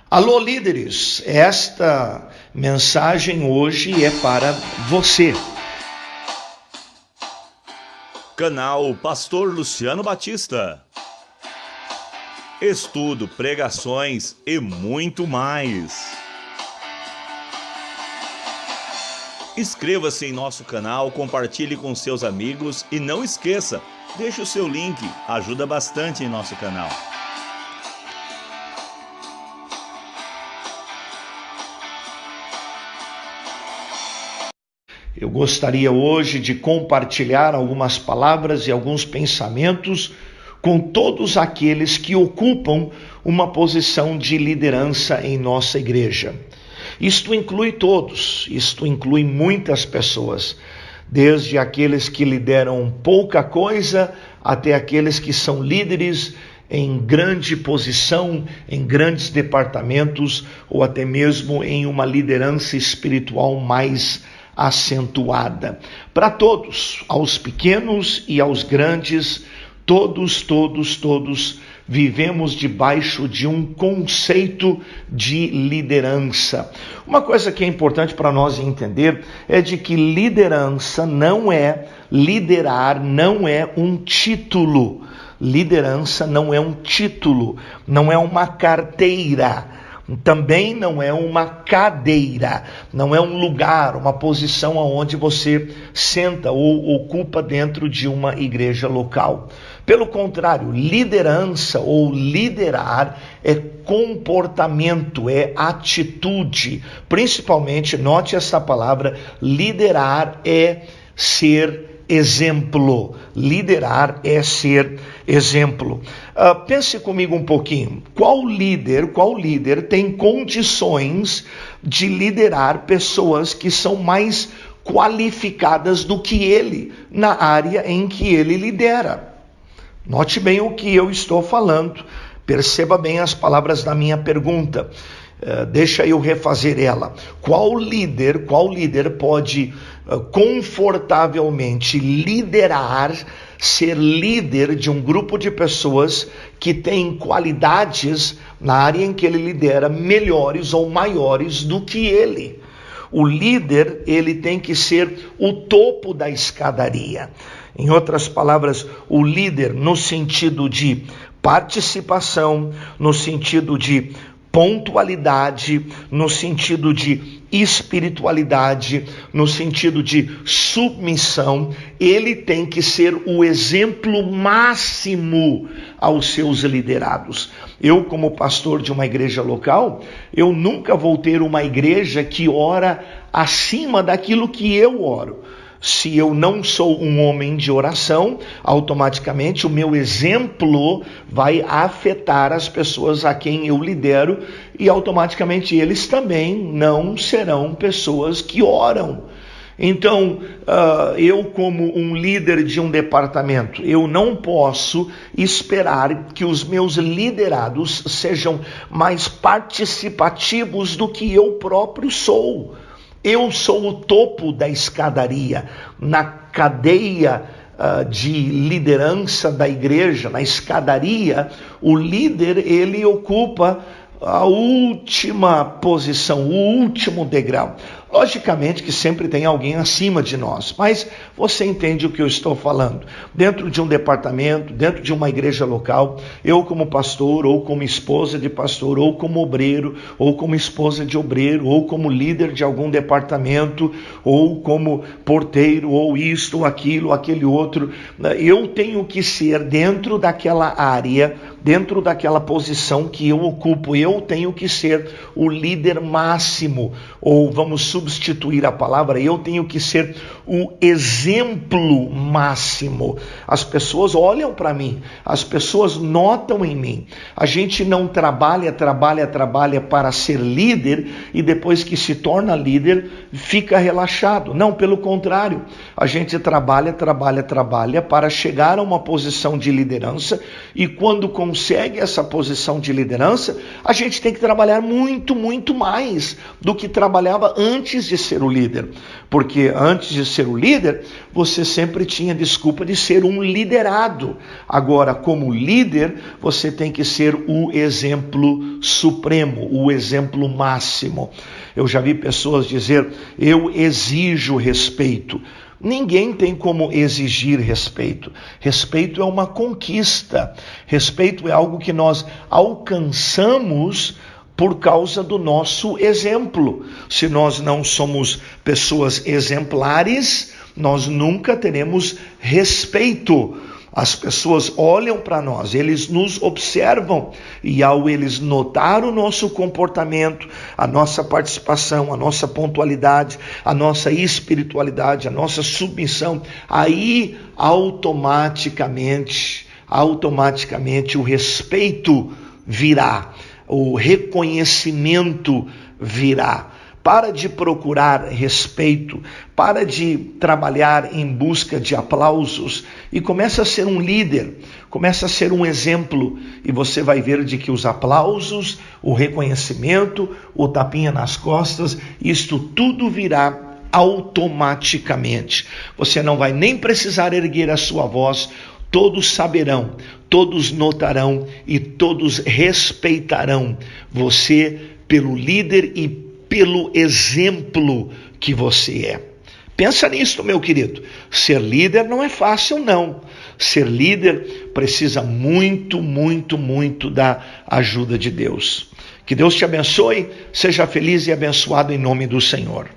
Alô, líderes! Esta mensagem hoje é para você. Canal Pastor Luciano Batista. Estudo, pregações e muito mais. Inscreva-se em nosso canal, compartilhe com seus amigos e não esqueça, deixe o seu link, ajuda bastante em nosso canal. Eu gostaria hoje de compartilhar algumas palavras e alguns pensamentos com todos aqueles que ocupam uma posição de liderança em nossa igreja. Isto inclui todos, isto inclui muitas pessoas, desde aqueles que lideram pouca coisa até aqueles que são líderes em grande posição, em grandes departamentos ou até mesmo em uma liderança espiritual mais acentuada. Para todos, aos pequenos e aos grandes, todos vivemos debaixo de um conceito de liderança. Uma coisa que é importante para nós entender é de que liderança não é, liderar não é um título. Liderança não é um título, não é uma carteira. Também não é uma cadeira, não é um lugar, uma posição onde você senta ou ocupa dentro de uma igreja local. Pelo contrário, liderança ou liderar é comportamento, é atitude. Principalmente, note essa palavra, liderar é ser exemplo. Liderar é ser exemplo. Pense comigo um pouquinho. Qual líder tem condições de liderar pessoas que são mais qualificadas do que ele na área em que ele lidera? Note bem o que eu estou falando. Perceba bem as palavras da minha pergunta. Deixa eu refazer ela. Qual líder pode confortavelmente liderar, ser líder de um grupo de pessoas que têm qualidades na área em que ele lidera melhores ou maiores do que ele? O líder, ele tem que ser o topo da escadaria. Em outras palavras, o líder no sentido de participação, no sentido de pontualidade, no sentido de espiritualidade, no sentido de submissão, ele tem que ser o exemplo máximo aos seus liderados. Eu, como pastor de uma igreja local, eu nunca vou ter uma igreja que ora acima daquilo que eu oro. Se eu não sou um homem de oração, automaticamente o meu exemplo vai afetar as pessoas a quem eu lidero e automaticamente eles também não serão pessoas que oram. Então, eu como um líder de um departamento, eu não posso esperar que os meus liderados sejam mais participativos do que eu próprio sou. Eu sou o topo da escadaria, na cadeia de liderança da igreja, na escadaria, o líder, ele ocupa a última posição, o último degrau. Logicamente que sempre tem alguém acima de nós, mas você entende o que eu estou falando. Dentro de um departamento, dentro de uma igreja local, eu como pastor, ou como esposa de pastor, ou como obreiro, ou como esposa de obreiro, ou como líder de algum departamento, ou como porteiro, ou isto, ou aquilo, aquele outro, eu tenho que ser dentro daquela área, dentro daquela posição que eu ocupo, eu tenho que ser o líder máximo, ou vamos substituir a palavra, eu tenho que ser o exemplo máximo. As pessoas olham para mim, as pessoas notam em mim. A gente não trabalha para ser líder e depois que se torna líder, fica relaxado. Não, pelo contrário, a gente trabalha para chegar a uma posição de liderança e quando consegue essa posição de liderança, a gente tem que trabalhar muito mais do que trabalhava antes antes de ser o líder, porque antes de ser o líder, você sempre tinha desculpa de ser um liderado. Agora, como líder, você tem que ser o exemplo supremo, o exemplo máximo. Eu já vi pessoas dizer, eu exijo respeito. Ninguém tem como exigir respeito. Respeito é uma conquista. Respeito é algo que nós alcançamos por causa do nosso exemplo. Se nós não somos pessoas exemplares, nós nunca teremos respeito. As pessoas olham para nós, eles nos observam e ao eles notar o nosso comportamento, a nossa participação, a nossa pontualidade, a nossa espiritualidade, a nossa submissão, aí automaticamente o respeito virá, o reconhecimento virá. Para de procurar respeito, para de trabalhar em busca de aplausos e começa a ser um líder, começa a ser um exemplo e você vai ver de que os aplausos, o reconhecimento, o tapinha nas costas, isto tudo virá automaticamente. Você não vai nem precisar erguer a sua voz, todos saberão, todos notarão e todos respeitarão você pelo líder e pelo exemplo que você é. Pensa nisso, meu querido. Ser líder não é fácil, não. Ser líder precisa muito da ajuda de Deus. Que Deus te abençoe, seja feliz e abençoado em nome do Senhor.